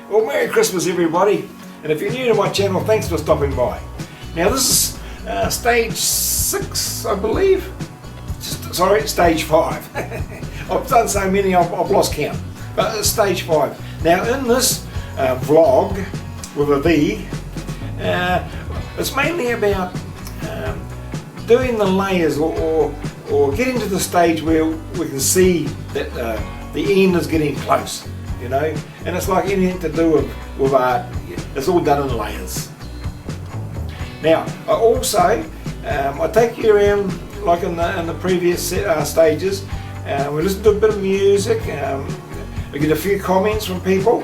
Well, Merry Christmas everybody, and if you're new to my channel, thanks for stopping by. Now this is stage 6, I believe. Sorry, stage 5. I've done so many I've lost count, but it's stage 5. Now in this vlog with a V, it's mainly about doing the layers or getting to the stage where we can see that the end is getting close, you know, and it's like anything to do with art, it's all done in layers. Now I also I take you around like in the previous stages. We listen to a bit of music, we get a few comments from people,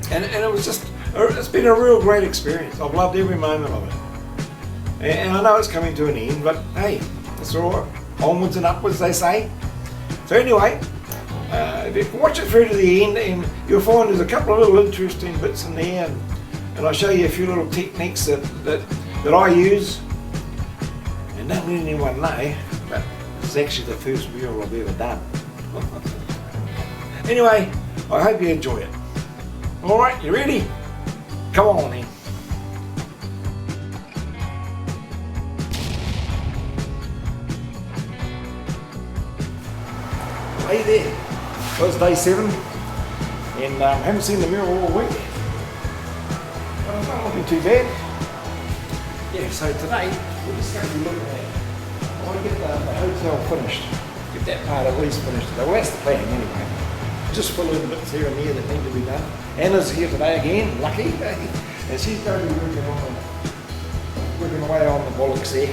and it's been a real great experience. I've loved every moment of it, and I know it's coming to an end, but hey, it's alright, onwards and upwards they say. So anyway, if you can watch it through to the end, and you'll find there's a couple of little interesting bits in there, and I'll show you a few little techniques that I use, and don't let anyone know, but it's actually the first mural I've ever done. Anyway, I hope you enjoy it. Alright, you ready? Come on then. Hey there, well, it's day 7, and haven't seen the mural all week, but it's not looking too bad. Yeah, so today we're just going to be looking at, I want to get the hotel finished, get that part at least finished today. Well, that's the plan anyway. Just fill in bits here and there that need to be done. Anna's here today again, lucky, and she's going to be working away on the bullocks there.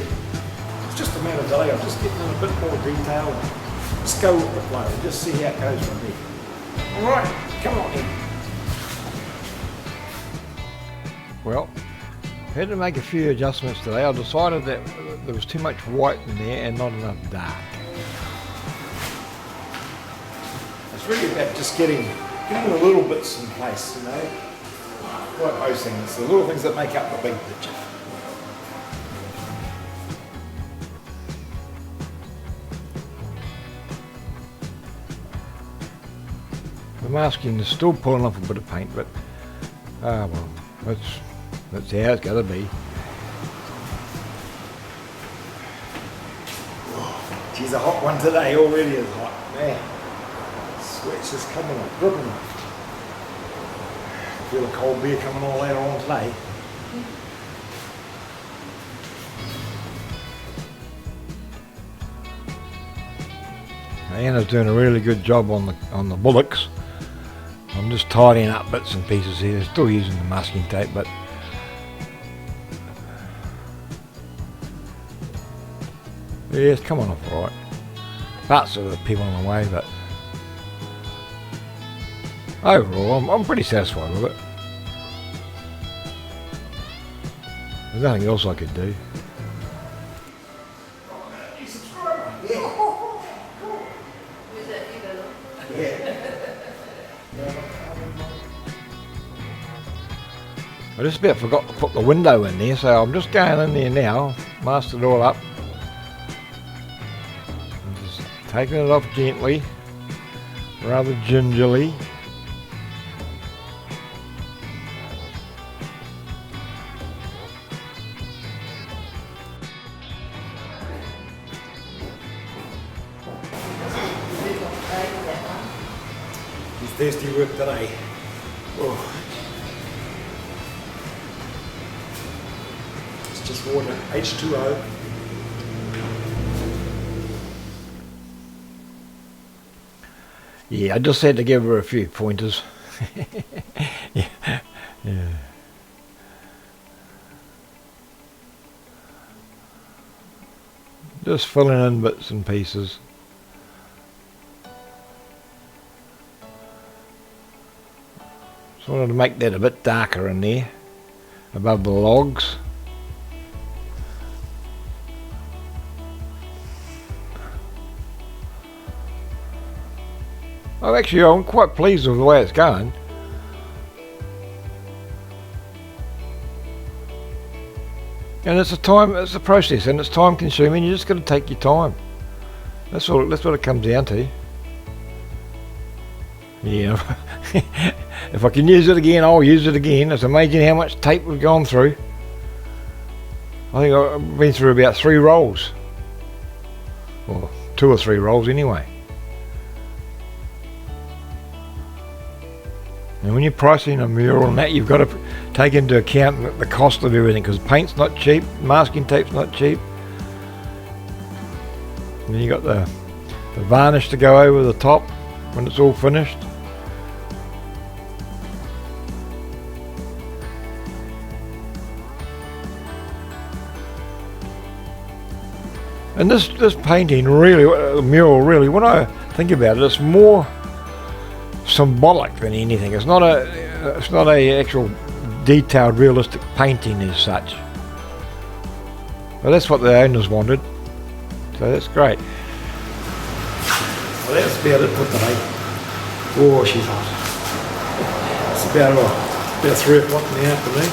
It's just a matter of delay, I'm just getting in a bit more detail. Let's go with the flow and just see how it goes from there. Alright, come on in. Well, I had to make a few adjustments today. I decided that there was too much white in there and not enough dark. It's really about just getting the little bits in place, you know. Like most things, the little things that make up the big picture. The masking is still pulling off a bit of paint, but well, that's how it's got to be. Geez, a hot one today already is hot, man. Sweat's just coming up, dripping off. Feel a cold beer coming all later on today. Anna's doing a really good job on the bullocks. I'm just tidying up bits and pieces here, still using the masking tape, but yeah, it's coming off alright. Parts of the people on the way, but overall I'm pretty satisfied with it. There's nothing else I could do. I just about forgot to put the window in there, so I'm just going in there now, masked it all up. I'm just taking it off gently, rather gingerly. He's thirsty work today. Oh. Just water, H2O. Yeah, I just had to give her a few pointers. Yeah. Just filling in bits and pieces. Just wanted to make that a bit darker in there, above the logs. Oh, actually, I'm quite pleased with the way it's going. And it's a process, and it's time consuming. You just got to take your time. That's what it comes down to. Yeah, if I can use it again, I'll use it again. It's amazing how much tape we've gone through. I think I've been through about 3 rolls. Or 2 or 3 rolls anyway. And when you're pricing a mural and that, you've got to take into account the cost of everything, because paint's not cheap, masking tape's not cheap. And then you got the varnish to go over the top when it's all finished. And this painting really, mural really, when I think about it, it's more symbolic than anything. It's not a actual detailed, realistic painting as such. But that's what the owners wanted, so that's great. Well, that's about it for today. Oh, she's hot. It's about 3 o'clock in the afternoon.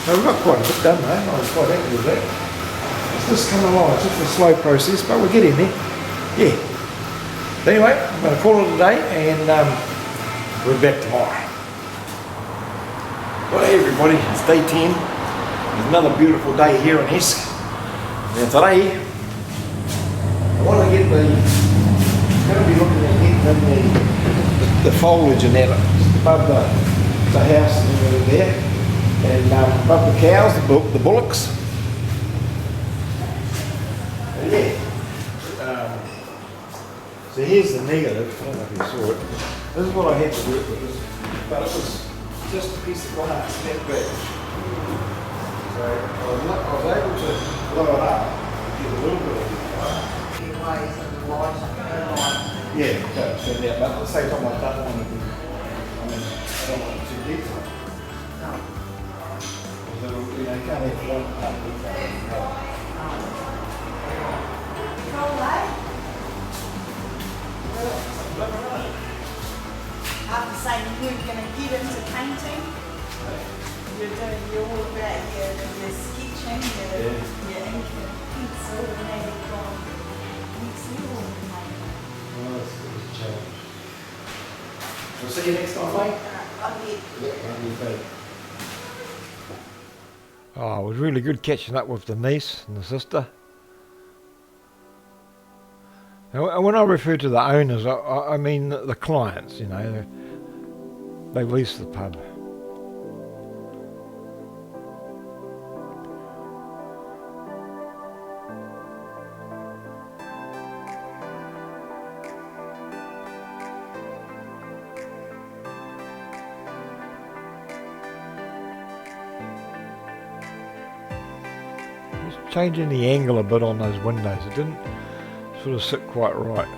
So we've got quite a bit done though. I was quite happy with that. It's just coming along. It's just a slow process, but we're getting there. Yeah. But anyway, I'm going to call it a day, and we're back tomorrow. Well, hey everybody, it's day 10. It's another beautiful day here in Esk. Now today, I want to get going to be looking at getting the foliage and that just above the house and everything there, and above the cows, the bullocks. And yeah. So here's the negative. I don't know if you saw it. This is what I had to work with, but it was just a piece of glass that big. So I was able to blow it up and get a little bit of it. Yeah, it does. So yeah, but at the same time I don't want to be, I don't want it too detailed. No. So, you know, you can't have one part. After saying you were going to get into painting, you're all about your sketching, your ink and pencil, and now you've gone next level in painting. Well, that's a challenge. We'll see you next time, mate. Oh, it was really good catching up with the niece and the sister. And when I refer to the owners, I mean the clients, you know, they lease the pub. Just changing the angle a bit on those windows, it didn't sort of sit quite right.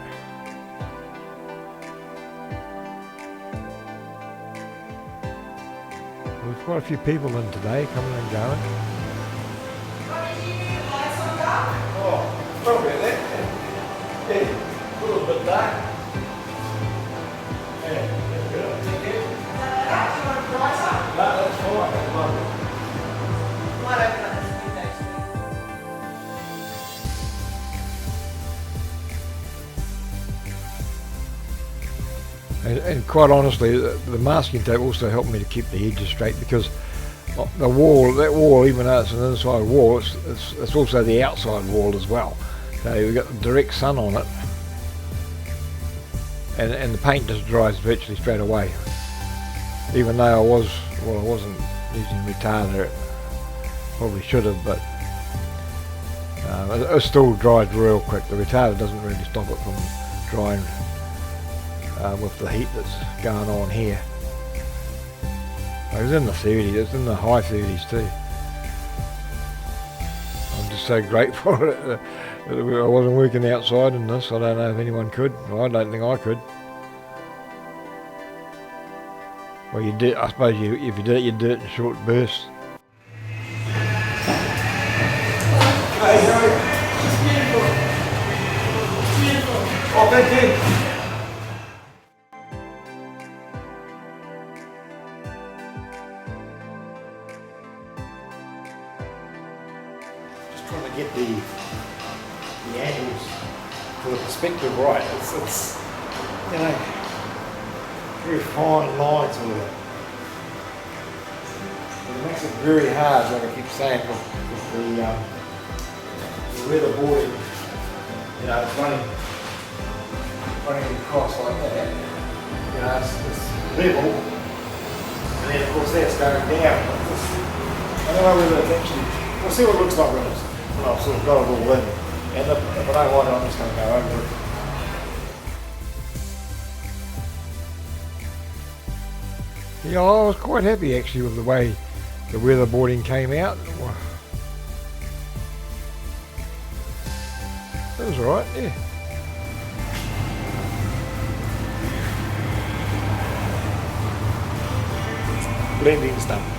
There's quite a few people in today, coming and going. Oh, probably that. Yeah, a little bit dark. Yeah, that's good. Thank you. Do you want to brighter? No, that's fine. That's lovely. Might open up this window too. And quite honestly, the masking tape also helped me to keep the edges straight, because the wall, that wall, even though it's an inside wall, it's also the outside wall as well. So we've got the direct sun on it, and the paint just dries virtually straight away. Even though I wasn't using retardant, probably should have, but it still dried real quick. The retardant doesn't really stop it from drying with the heat that's going on here. It was in the 30s, it's in the high 30s too. I'm just so grateful that I wasn't working outside in this. I don't know if anyone could. I don't think I could. Well, you did. I suppose if you did it, you'd do it in short bursts. Hey, Joey. It's beautiful. It's beautiful. Oh, thank you. Trying to get the angles for the perspective right. It's you know, very fine lines all that. It makes it very hard, like I keep saying, with the weatherboarding, you know, it's running across like that. You know, it's level, and then of course that's going down. I don't know whether it's actually, we'll see what it looks like when I've sort of got it all in. And if I don't like it, I'm just going to go over it. Yeah, I was quite happy actually with the way the weatherboarding came out. That was alright, yeah. Blending stuff.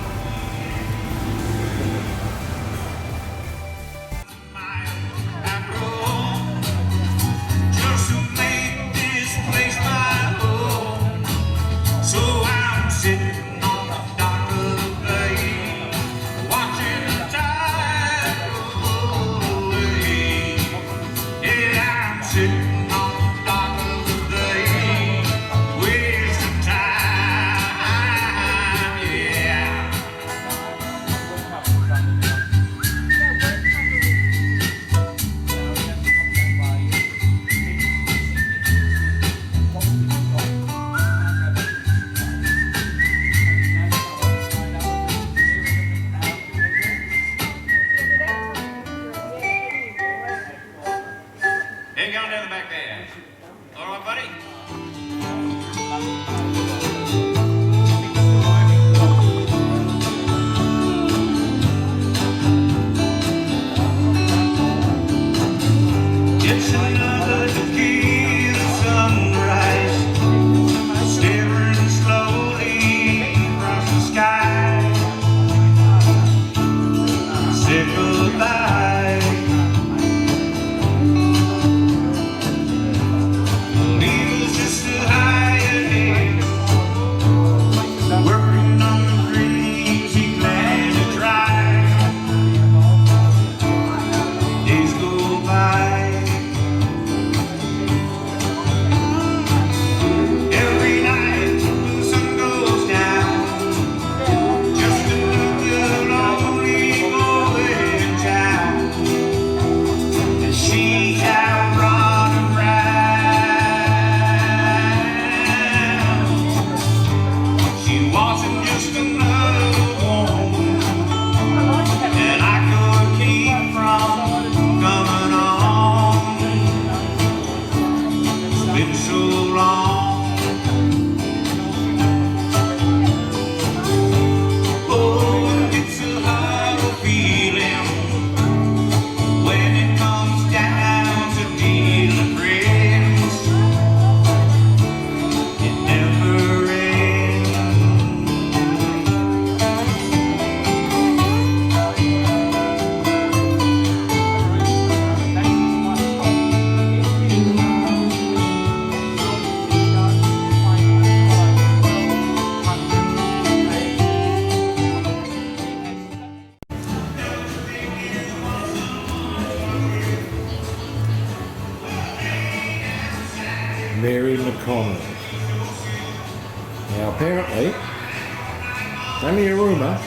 Now apparently, it's only a rumour,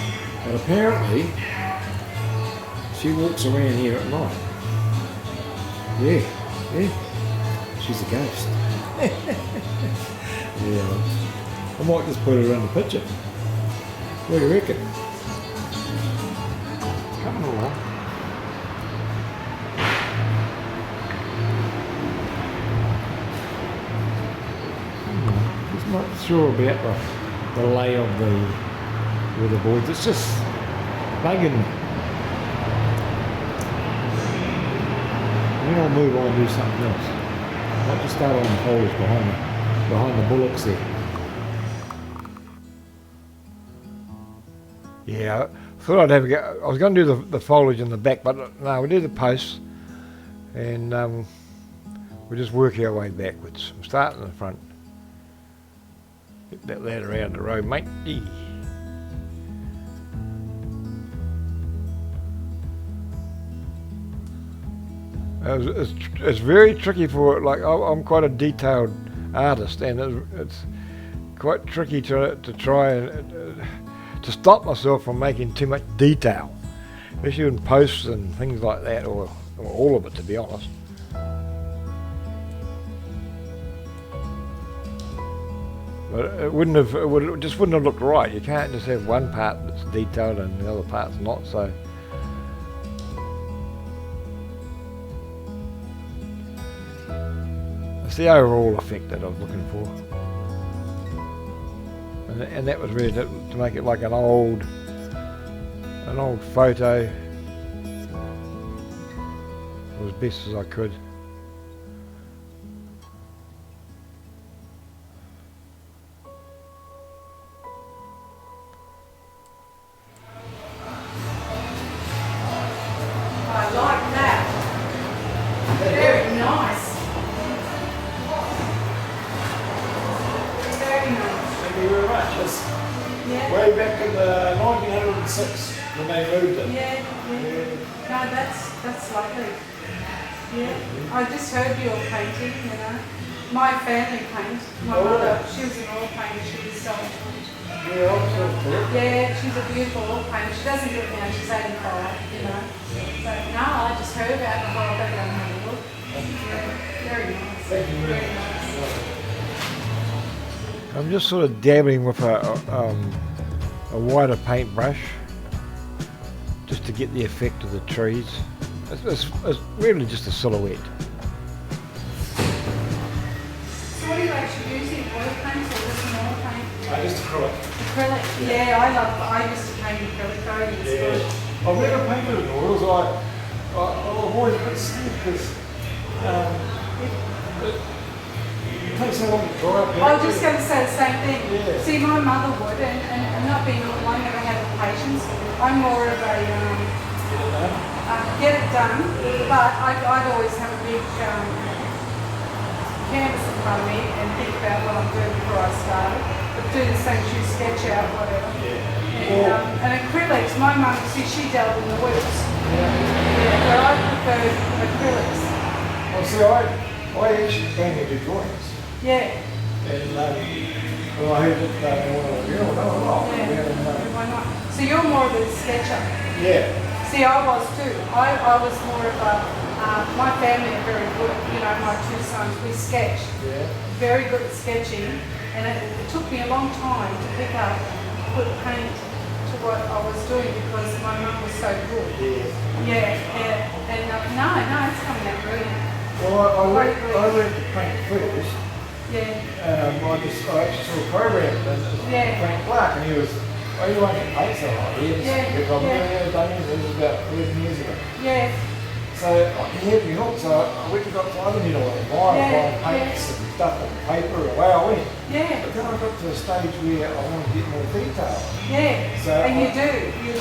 but apparently she walks around here at night. Yeah, she's a ghost. Yeah, I might just put her in the picture. What do you reckon? Coming along. Just not sure about the lay of the boards. It's just bugging me. Then I'll move on and do something else. I'll just start on the holes behind the bullocks there. Yeah, I thought I'd have a go. I was going to do the foliage in the back, but no, we do the posts, and we just work our way backwards. I'm starting in the front. Get that ladder out of the road, mate. It's very tricky for, like, I'm quite a detailed artist, and it's quite tricky to try and to stop myself from making too much detail, especially in posts and things like that, or all of it, to be honest. But it just wouldn't have looked right. You can't just have one part that's detailed and the other part's not. So it's the overall effect that I was looking for, and that was really to make it like an old photo as best as I could. Way back in the 1906 when they moved it. Yeah. No, that's lovely. Yeah. I just heard your painting, you know. My family paint. My mother, she was an oil painter, she was self-taught. Yeah, she's a beautiful oil painter. She doesn't do it now, she's 85, you know. But no, I just heard about it, I thought I'd go and have a look. Yeah, very nice. Thank you very nice. I'm just sort of dabbling with a wider paintbrush just to get the effect of the trees. It's really just a silhouette. So what are you actually using? Oil paints or just an oil paint? Just acrylic. Acrylic? Yeah, I used to paint acrylic. It's good. I've never painted in oils. I've always been scared because it takes so long to dry up. I was just going to say the same thing. Yeah. See, my mother would, and not being one never had the patience. I'm more of a get it done, but I'd always have a big canvas in front of me and think about what I'm doing before I started. But do the same, sketch out, whatever. Yeah. And acrylics, my mum, see, she dealt in the oils. Yeah, but I prefer acrylics. Well, see, I actually painted the drawings. Yeah. And well, I heard that they want to do it. Why not? So you're more of a sketcher. Yeah. See, I was too. I was more of a, my family are very good, you know, my two sons, we sketch. Yeah. Very good at sketching, and it took me a long time to pick up, put paint to what I was doing because my mum was so good. Yeah. And no, it's coming out brilliant. Well, I learned to paint first. Yeah. I actually saw a program that Frank Clark, and he was, you won't get paid so hard. He was about 11 years ago. Yeah. So he had me hooked, so I went and got to other middle and buying paints and stuff and paper, away I went. Yeah. But then I got to a stage where I wanted to get more detail. Yeah. So you do.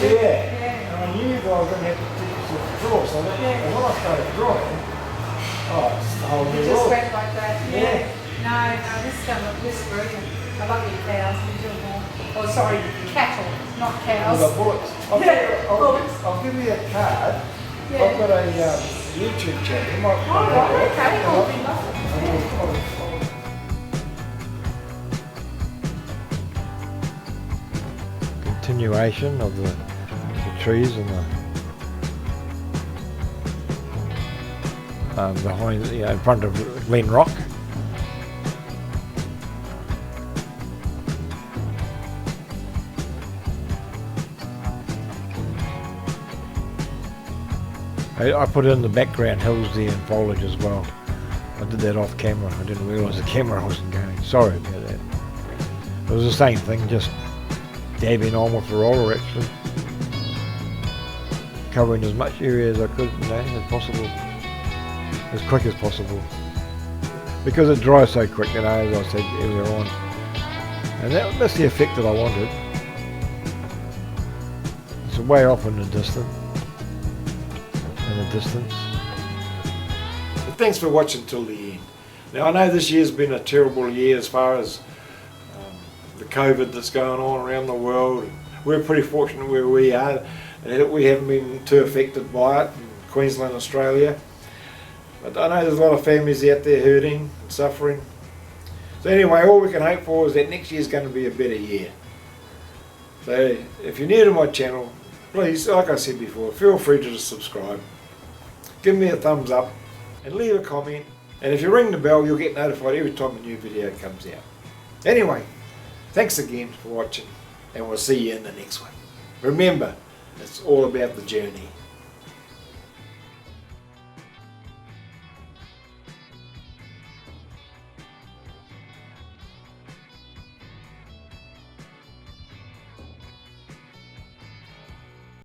Yeah. And I knew that I was going to have to teach myself to draw, so and when I started drawing, it's the whole new Just world. went like that. Yeah. No, this is brilliant. I love your cows. We do more. Oh, sorry, cattle, not cows. I've got bullets. I'll give you a card. Yeah. I've got a YouTube channel. You might Oh, right, okay. I'll be lovely. Continuation of the trees and the behind, in front of Glen Rock. I put in the background hills there and foliage as well. I did that off camera. I didn't realise the camera wasn't going. Sorry about that. It was the same thing, just dabbing on with the roller actually. Covering as much area as I could, as possible. As quick as possible. Because it dries so quick, as I said earlier on. And that's the effect that I wanted. It's way off in the distance. But thanks for watching till the end. Now I know this year's been a terrible year as far as the COVID that's going on around the world. We're pretty fortunate where we are. We haven't been too affected by it in Queensland, Australia. But I know there's a lot of families out there hurting and suffering. So anyway, all we can hope for is that next year's going to be a better year. So if you're new to my channel, please, like I said before, feel free to just subscribe. Give me a thumbs up and leave a comment. And if you ring the bell, you'll get notified every time a new video comes out. Anyway, thanks again for watching, and we'll see you in the next one. Remember, it's all about the journey.